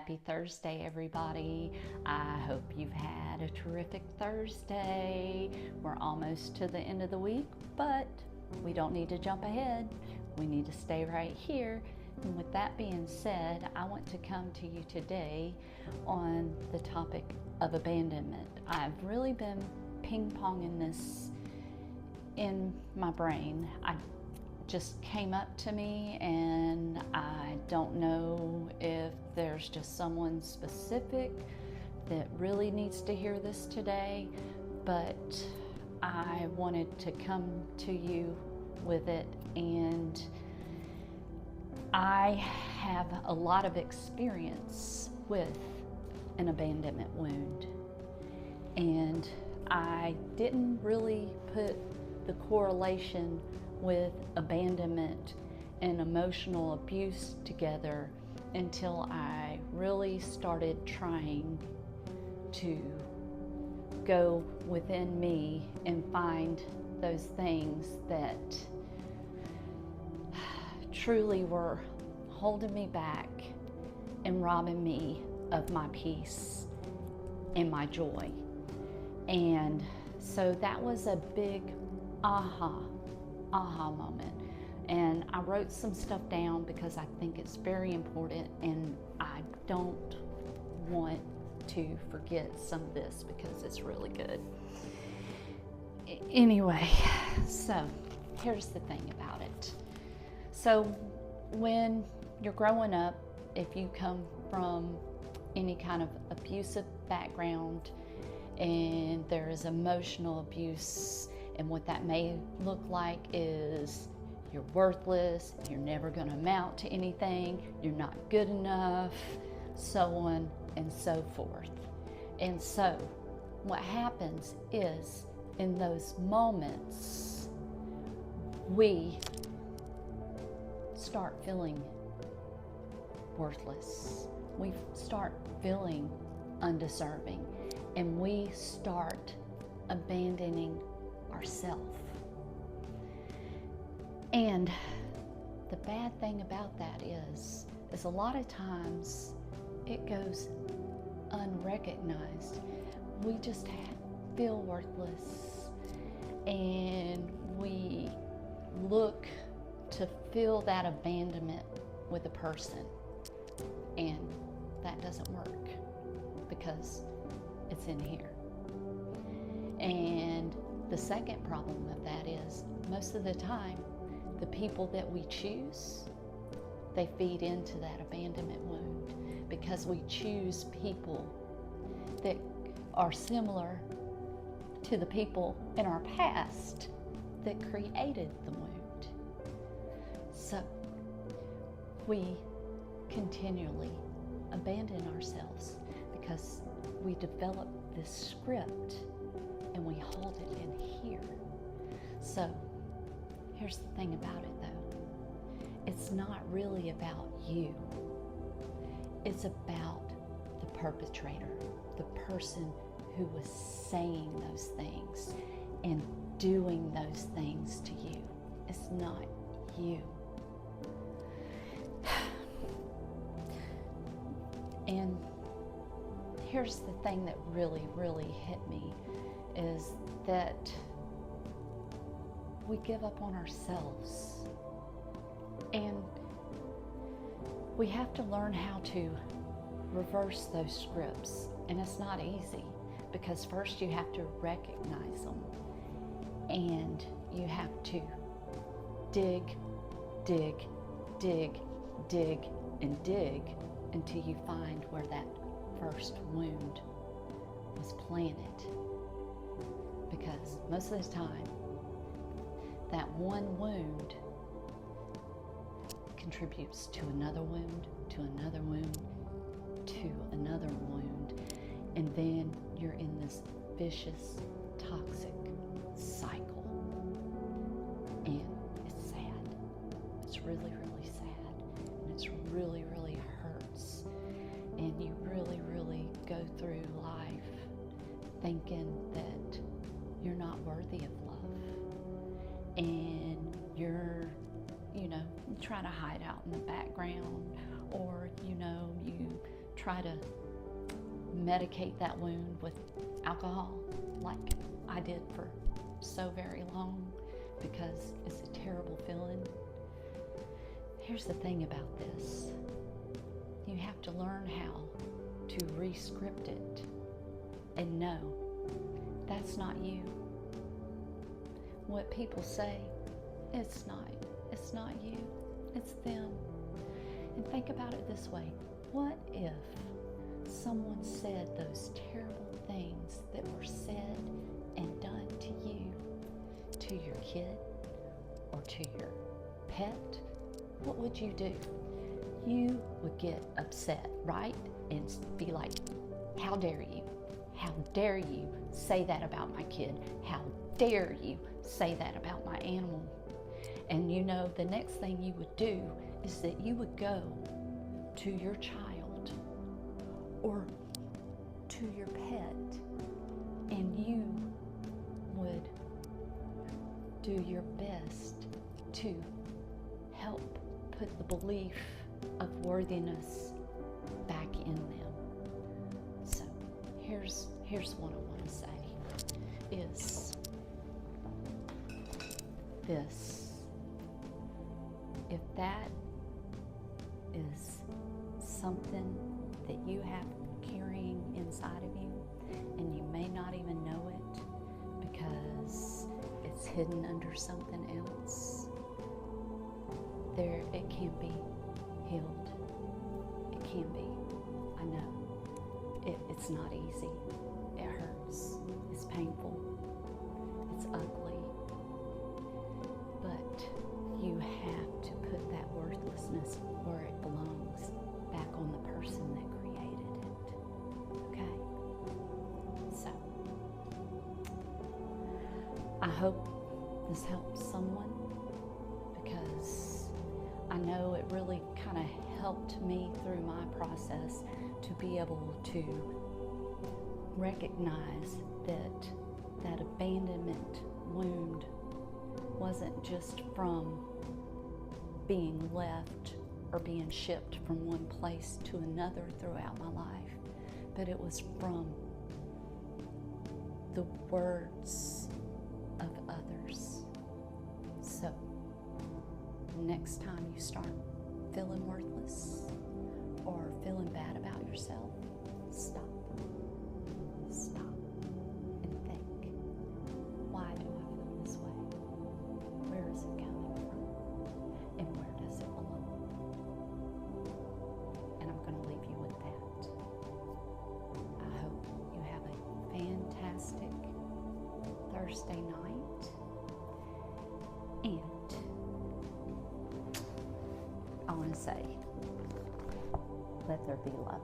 Happy Thursday, everybody. I hope you've had a terrific Thursday. We're almost to the end of the week, but we don't need to jump ahead. We need to stay right here. And with that being said, I want to come to you today on the topic of abandonment. I've really been ping-ponging this in my brain. I just came up to me, and I don't know if there's just someone specific that really needs to hear this today, but I wanted to come to you with it. And I have a lot of experience with an abandonment wound, and I didn't really put the correlation with abandonment and emotional abuse together until I really started trying to go within me and find those things that truly were holding me back and robbing me of my peace and my joy. And so that was a big aha moment. And I wrote some stuff down because I think it's very important, and I don't want to forget some of this because it's really good. Anyway, so here's the thing about it. So when you're growing up, if you come from any kind of abusive background and there is emotional abuse, and what that may look like is you're worthless, you're never going to amount to anything, you're not good enough, so on and so forth. And so what happens is, in those moments, we start feeling worthless. We start feeling undeserving, and we start abandoning ourselves. And the bad thing about that is a lot of times it goes unrecognized. We just feel worthless, and we look to fill that abandonment with a person, and that doesn't work because it's in here. And the second problem of that is, most of the time, the people that we choose, they feed into that abandonment wound, because we choose people that are similar to the people in our past that created the wound. So we continually abandon ourselves because we develop this script and we hold it in here. So here's the thing about it though. It's not really about you. It's about the perpetrator, the person who was saying those things and doing those things to you. It's not you. And here's the thing that really, really hit me is that we give up on ourselves. And we have to learn how to reverse those scripts. And it's not easy, because first you have to recognize them, and you have to dig, and dig until you find where that first wound was planted. Because most of the time, that one wound contributes to another wound, to another wound, to another wound, and then you're in this vicious, toxic cycle. And it's sad. It's really, really sad. And it's really, really hurts. And you really, really go through life thinking that you're not worthy of love. And you're, trying to hide out in the background, or, you try to medicate that wound with alcohol like I did for so very long, because it's a terrible feeling. Here's the thing about this. You have to learn how to re-script it and know that's not you. What people say, it's not you, it's them. And think about it this way. What if someone said those terrible things that were said and done to you, to your kid or to your pet? What would you do? You would get upset, right? And be like, how dare you? How dare you say that about my kid? How dare you say that about my animal? And you know, the next thing you would do is that you would go to your child or to your pet, and you would do your best to help put the belief of worthiness back in them. So here's what I want to say is this. If that is something that you have carrying inside of you, and you may not even know it because it's hidden under something else, it can be healed. It can be. I know. It's not easy. It hurts. It's painful. It's ugly. But you have to put that worthlessness where it belongs, back on the person that created it. Okay? So, I hope this helps someone, because I know it really kind of helped me through my process to be able to recognize that abandonment wound wasn't just from being left or being shipped from one place to another throughout my life, but it was from the words of others. So, next time you start feeling worthless or feeling bad about yourself, stop. Stop and think, why do I feel this way? Where is it coming from? And where does it belong? And I'm going to leave you with that. I hope you have a fantastic Thursday night. And I want to say, let there be love.